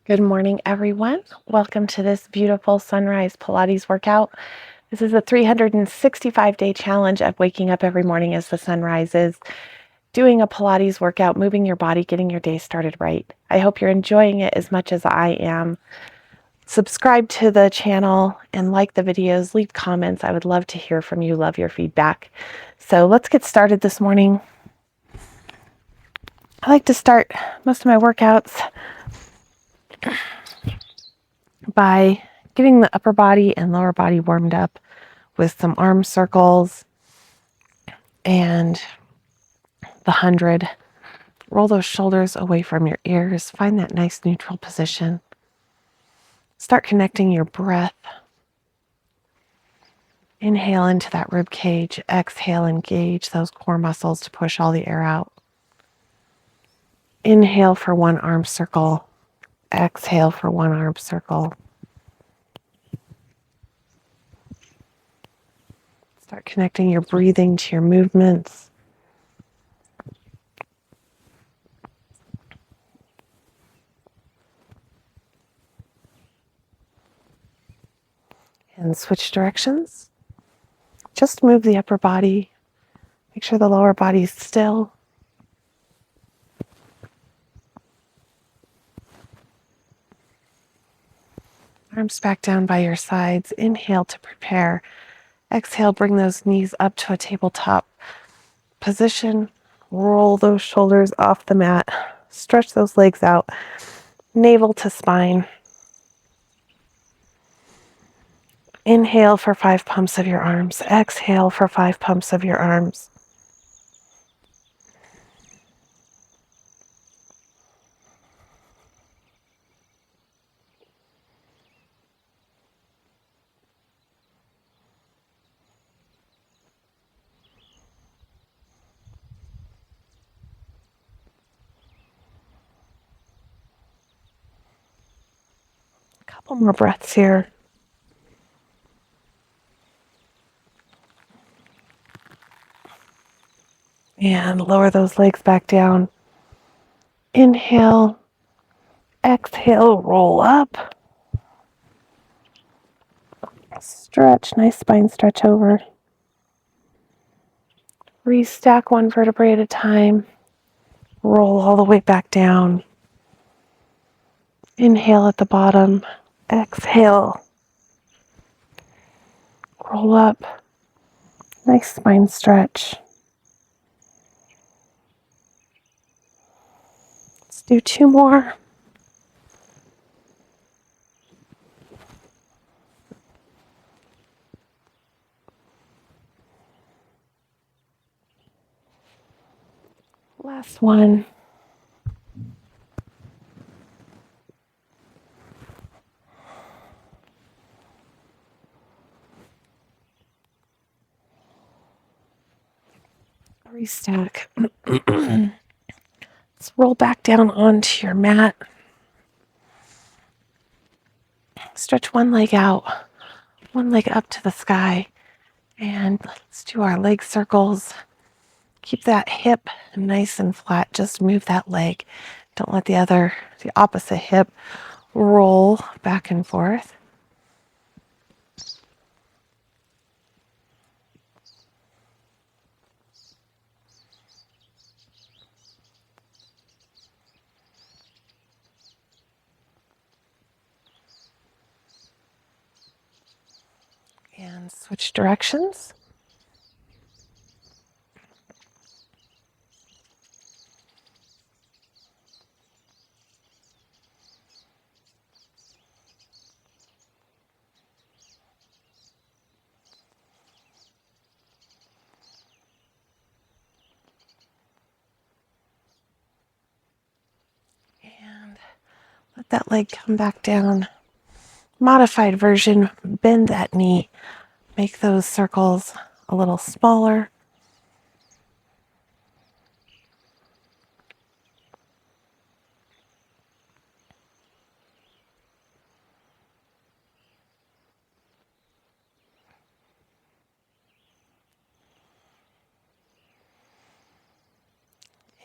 Good morning, everyone. Welcome to this beautiful Sunrise Pilates workout. This is a 365-day challenge of waking up every morning as the sun rises, doing a Pilates workout, moving your body, getting your day started right. I hope you're enjoying it as much as I am. Subscribe to the channel and like the videos, leave comments. I would love to hear from you, love your feedback. So let's get started this morning. I like to start most of my workouts by getting the upper body and lower body warmed up with some arm circles and the 100. Roll those shoulders away from your ears. Find that nice neutral position. Start connecting your breath. Inhale into that rib cage. Exhale, engage those core muscles to push all the air out. Inhale for one arm circle. Exhale for one arm circle. Start connecting your breathing to your movements. And switch directions. Just move the upper body. Make sure the lower body is still. Arms back down by your sides. Inhale to prepare. Exhale, bring those knees up to a tabletop position. Roll those shoulders off the mat. Stretch those legs out. Navel to spine. Inhale for 5 pumps of your arms. Exhale for 5 pumps of your arms. A couple more breaths here. And lower those legs back down. Inhale. Exhale, roll up. Stretch, nice spine stretch over. Restack one vertebrae at a time. Roll all the way back down. Inhale at the bottom. Exhale. Roll up. Nice spine stretch. Let's do 2 more. Last one. Restack. Let's roll back down onto your mat. Stretch one leg out, one leg up to the sky. And let's do our leg circles. Keep that hip nice and flat. Just move that leg. Don't let the opposite hip roll back and forth. And switch directions. And let that leg come back down. Modified version, bend that knee. Make those circles a little smaller.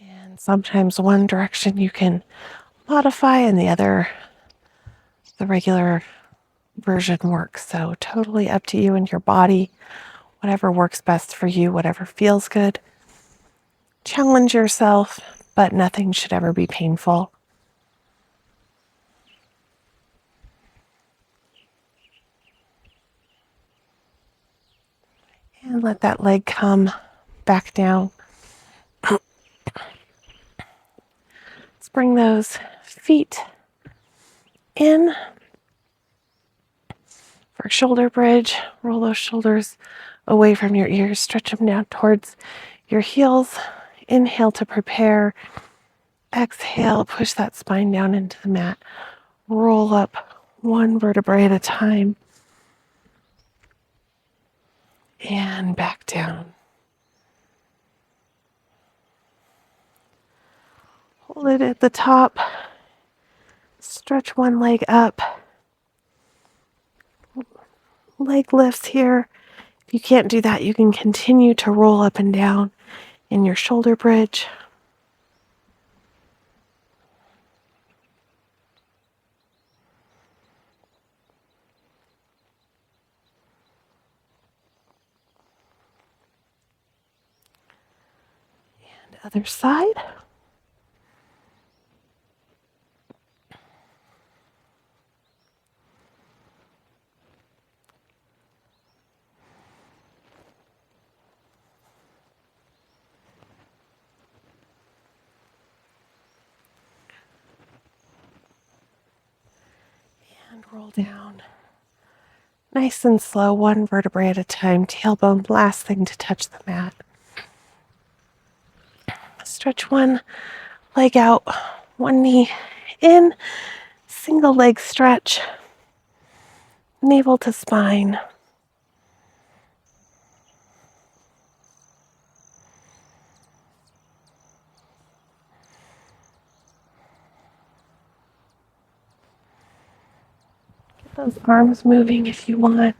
And sometimes one direction you can modify and the other the regular version works. So totally up to you and your body, whatever works best for you, whatever feels good. Challenge yourself, but nothing should ever be painful. And let that leg come back down. Let's bring those feet in for shoulder bridge. Roll those shoulders away from your ears. Stretch them down towards your heels. Inhale to prepare. Exhale, push that spine down into the mat. Roll up one vertebrae at a time. And back down. Hold it at the top. Stretch one leg up. Leg lifts here. If you can't do that, you can continue to roll up and down in your shoulder bridge. And other side. And roll down. Nice and slow, one vertebrae at a time. Tailbone, last thing to touch the mat. Stretch one leg out, one knee in. Single leg stretch. Navel to spine. Get those arms moving if you want.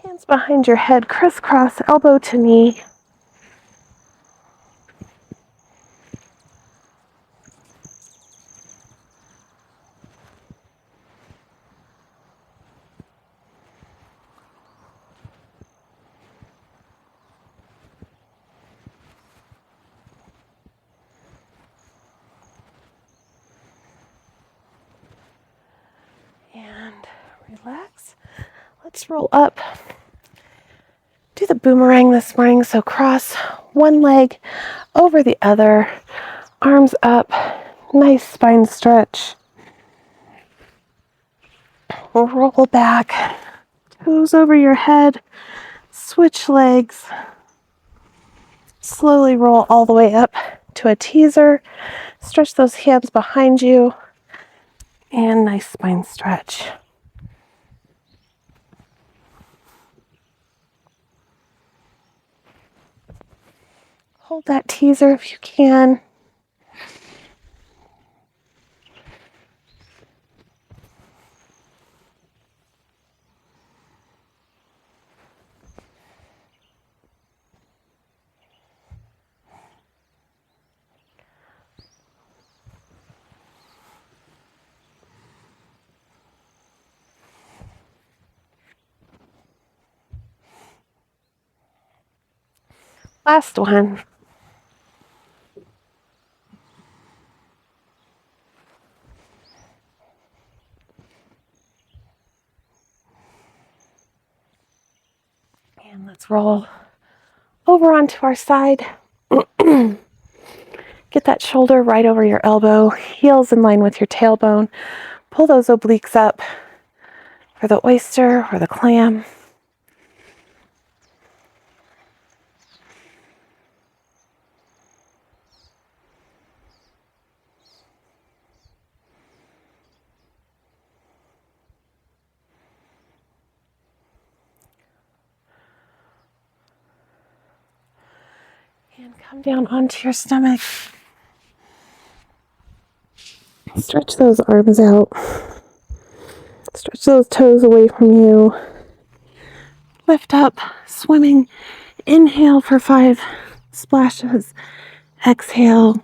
Hands behind your head, crisscross, elbow to knee. And relax. Let's roll up. Do the boomerang this morning. So cross one leg over the other. Arms up. Nice spine stretch. Roll back. Toes over your head. Switch legs. Slowly roll all the way up to a teaser. Stretch those hands behind you. And nice spine stretch. Hold that teaser if you can. Last one. And let's roll over onto our side. Get that shoulder right over your elbow, heels in line with your tailbone. Pull those obliques up for the oyster or the clam. And come down onto your stomach. Stretch those arms out. Stretch those toes away from you. Lift up, swimming Inhale for 5 splashes. Exhale.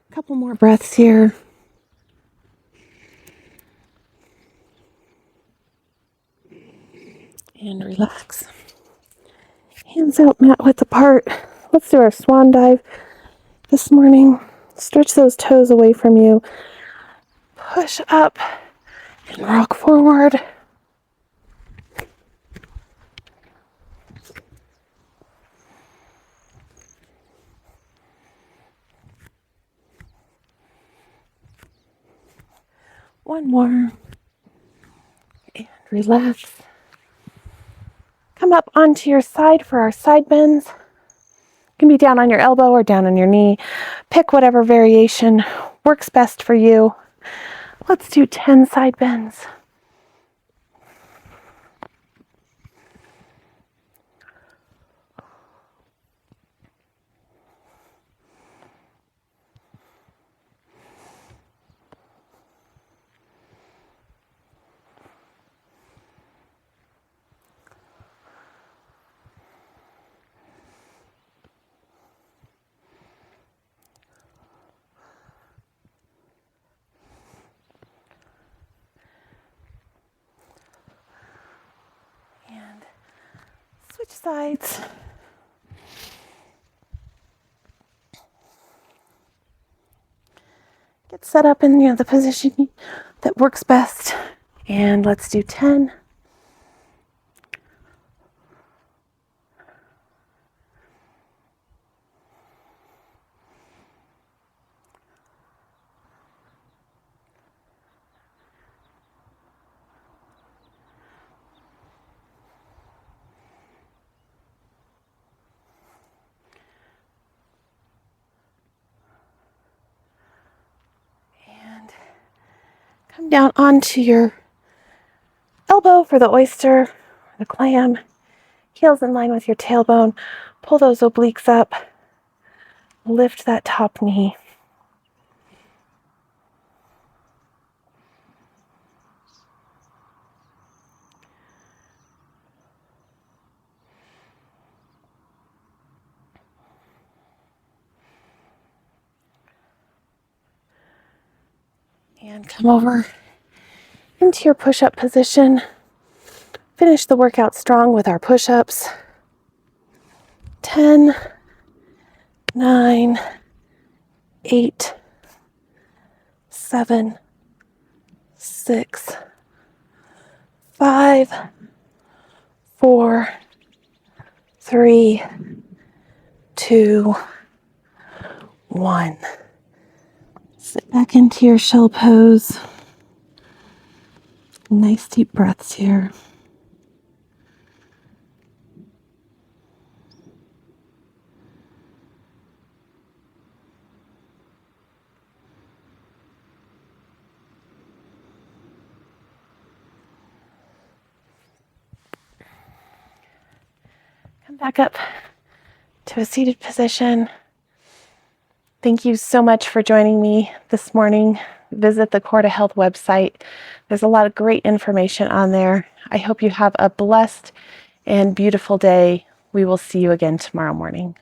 Couple more breaths here. And relax. Hands out, mat width apart. Let's do our swan dive this morning. Stretch those toes away from you. Push up and rock forward. One more. And relax. Come up onto your side for our side bends. You can be down on your elbow or down on your knee. Pick whatever variation works best for you. Let's do 10 side bends. And switch sides. Get set up in the position that works best. And let's do 10. Come down onto your elbow for the oyster, the clam. Heels in line with your tailbone. Pull those obliques up. Lift that top knee. And come over into your push-up position. Finish the workout strong with our push-ups. 10, 9, 8, 7, 6, 5, 4, 3, 2, 1. Sit back into your shell pose. Nice deep breaths here. Come back up to a seated position. Thank you so much for joining me this morning. Visit the Core to Health website. There's a lot of great information on there. I hope you have a blessed and beautiful day. We will see you again tomorrow morning.